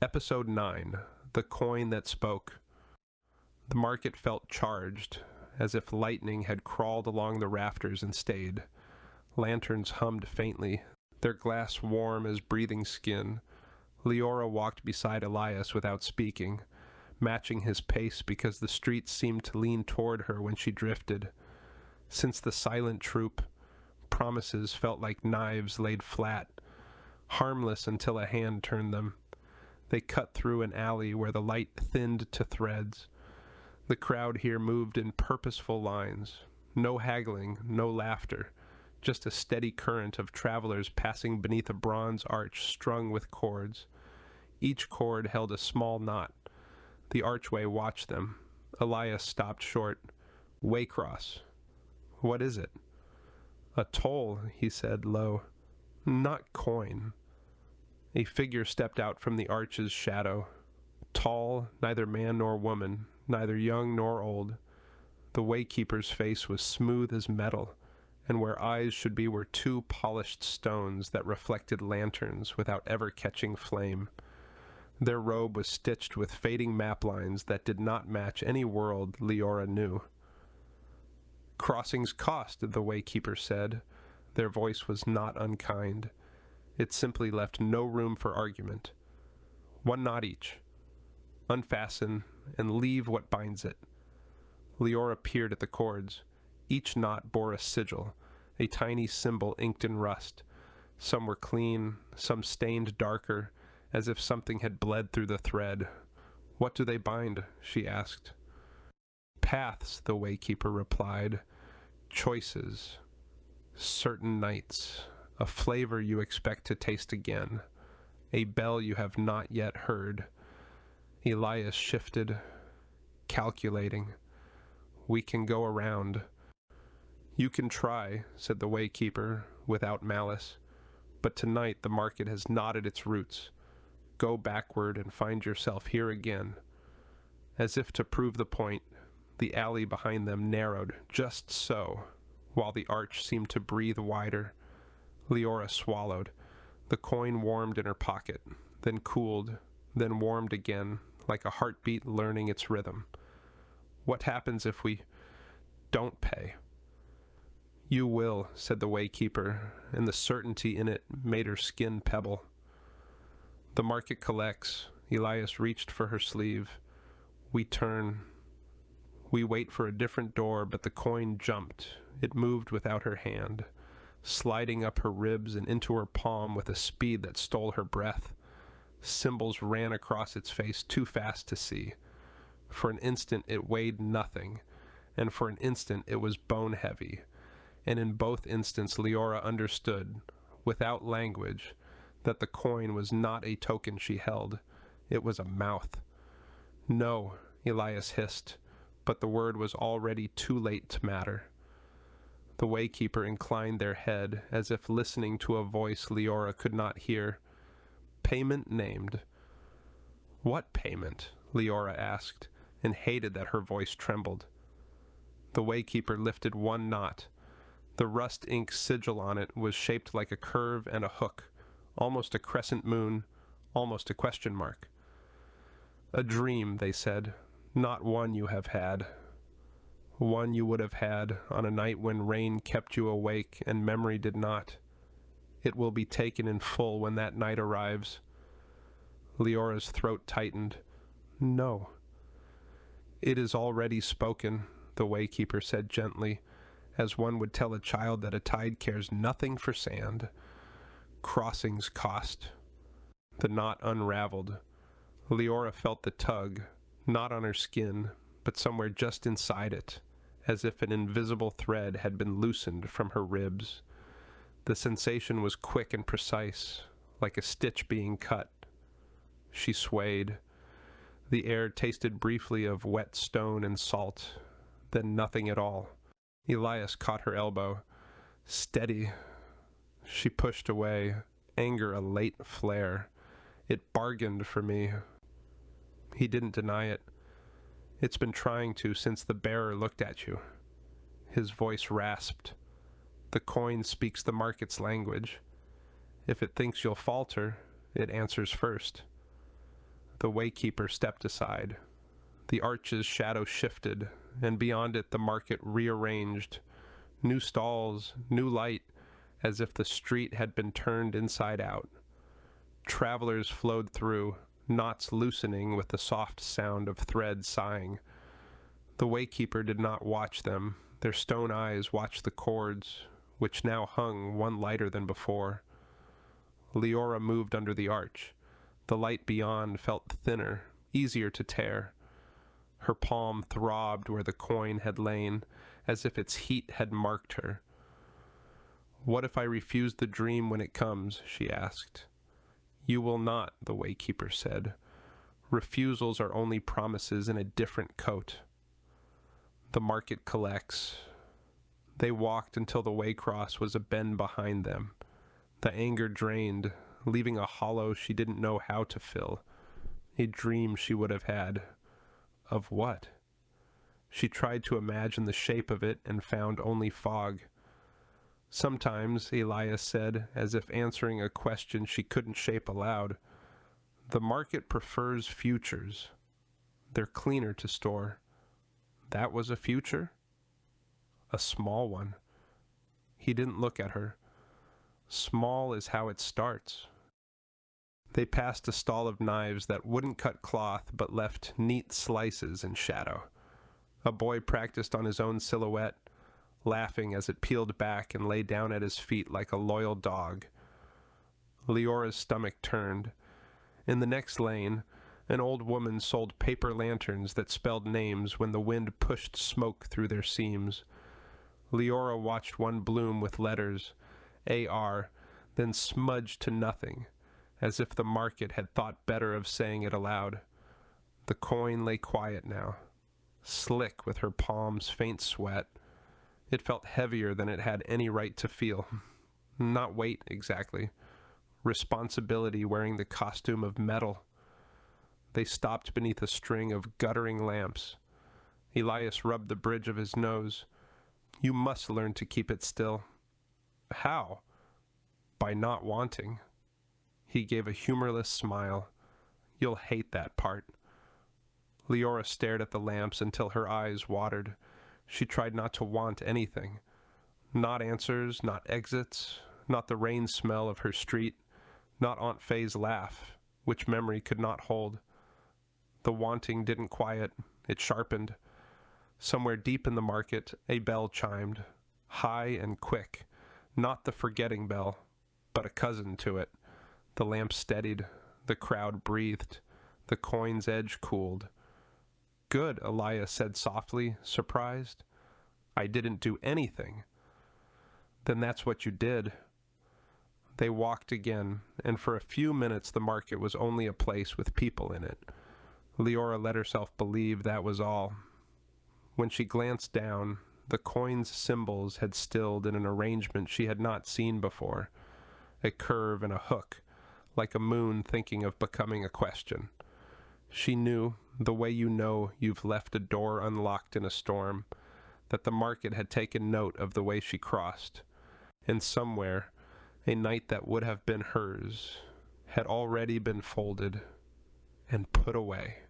Episode 9, The Coin That Spoke. The market felt charged, as if lightning had crawled along the rafters and stayed. Lanterns hummed faintly, their glass warm as breathing skin. Liora walked beside Elias without speaking, matching his pace because the street seemed to lean toward her when she drifted. Since the silent troop, promises felt like knives laid flat, harmless until a hand turned them. They cut through an alley where the light thinned to threads. The crowd here moved in purposeful lines. No haggling, no laughter, just a steady current of travelers passing beneath a bronze arch strung with cords. Each cord held a small knot. The archway watched them. Elias stopped short. Waycross. What is it? A toll, he said low. Not coin. A figure stepped out from the arch's shadow. Tall, neither man nor woman, neither young nor old. The waykeeper's face was smooth as metal, and where eyes should be were two polished stones that reflected lanterns without ever catching flame. Their robe was stitched with fading map lines that did not match any world Liora knew. Crossings cost, the waykeeper said. Their voice was not unkind. It simply left no room for argument. One knot each. Unfasten, and leave what binds it. Liora peered at the cords. Each knot bore a sigil, a tiny symbol inked in rust. Some were clean, some stained darker, as if something had bled through the thread. What do they bind? She asked. Paths, the waykeeper replied. Choices. Certain nights. A flavor you expect to taste again. A bell you have not yet heard. Elias shifted, calculating. We can go around. You can try, said the waykeeper, without malice. But tonight the market has knotted its roots. Go backward and find yourself here again. As if to prove the point, the alley behind them narrowed, just so, while the arch seemed to breathe wider. Liora swallowed. The coin warmed in her pocket, then cooled, then warmed again, like a heartbeat learning its rhythm. What happens if we don't pay? You will, said the waykeeper, and the certainty in it made her skin pebble. The market collects. Elias reached for her sleeve. We turn. We wait for a different door, but the coin jumped. It moved without her hand, sliding up her ribs and into her palm with a speed that stole her breath. Symbols ran across its face too fast to see. For an instant it weighed nothing, and for an instant it was bone-heavy. And in both instants Liora understood, without language, that the coin was not a token she held. It was a mouth. No, Elias hissed, but the word was already too late to matter. The waykeeper inclined their head, as if listening to a voice Liora could not hear. Payment named. What payment? Liora asked, and hated that her voice trembled. The waykeeper lifted one knot. The rust ink sigil on it was shaped like a curve and a hook, almost a crescent moon, almost a question mark. A dream, they said, not one you have had. One you would have had on a night when rain kept you awake and memory did not. It will be taken in full when that night arrives. Leora's throat tightened. No. It is already spoken, the waykeeper said gently, as one would tell a child that a tide cares nothing for sand. Crossings cost. The knot unraveled. Liora felt the tug, not on her skin, but somewhere just inside it, as if an invisible thread had been loosened from her ribs. The sensation was quick and precise, like a stitch being cut. She swayed. The air tasted briefly of wet stone and salt, then nothing at all. Elias caught her elbow. Steady. She pushed away, anger a late flare. It bargained for me. He didn't deny it. It's been trying to since the bearer looked at you. His voice rasped. The coin speaks the market's language. If it thinks you'll falter, it answers first. The Waykeeper stepped aside. The arch's shadow shifted, and beyond it the market rearranged. New stalls, new light, as if the street had been turned inside out. Travelers flowed through, knots loosening with the soft sound of thread sighing. The Waykeeper did not watch them. Their stone eyes watched the cords, which now hung one lighter than before. Liora moved under the arch. The light beyond felt thinner, easier to tear. Her palm throbbed where the coin had lain, as if its heat had marked her. "What if I refuse the dream when it comes?" she asked. "You will not," the Waykeeper said. "Refusals are only promises in a different coat." The market collects. They walked until the Waycross was a bend behind them. The anger drained, leaving a hollow she didn't know how to fill. A dream she would have had. Of what? She tried to imagine the shape of it and found only fog. Sometimes, Elias said, as if answering a question she couldn't shape aloud, the market prefers futures. They're cleaner to store. That was a future? A small one. He didn't look at her. Small is how it starts. They passed a stall of knives that wouldn't cut cloth but left neat slices in shadow. A boy practiced on his own silhouette, laughing as it peeled back and lay down at his feet like a loyal dog. Leora's stomach turned. In the next lane, an old woman sold paper lanterns that spelled names when the wind pushed smoke through their seams. Liora watched one bloom with letters, A.R., then smudged to nothing, as if the market had thought better of saying it aloud. The coin lay quiet now, slick with her palm's faint sweat. It felt heavier than it had any right to feel. Not weight, exactly. Responsibility wearing the costume of metal. They stopped beneath a string of guttering lamps. Elias rubbed the bridge of his nose. "You must learn to keep it still." "How?" "By not wanting." He gave a humorless smile. "You'll hate that part." Liora stared at the lamps until her eyes watered. She tried not to want anything. Not answers, not exits, not the rain smell of her street, not Aunt Faye's laugh, which memory could not hold. The wanting didn't quiet, it sharpened. Somewhere deep in the market, a bell chimed, high and quick, not the forgetting bell, but a cousin to it. The lamp steadied, the crowd breathed, the coin's edge cooled. "Good," Elias said softly, surprised. "I didn't do anything." "Then that's what you did." They walked again, and for a few minutes the market was only a place with people in it. Liora let herself believe that was all. When she glanced down, the coin's symbols had stilled in an arrangement she had not seen before, a curve and a hook, like a moon thinking of becoming a question. She knew, the way you know you've left a door unlocked in a storm, that the market had taken note of the way she crossed, and somewhere, a night that would have been hers, had already been folded and put away.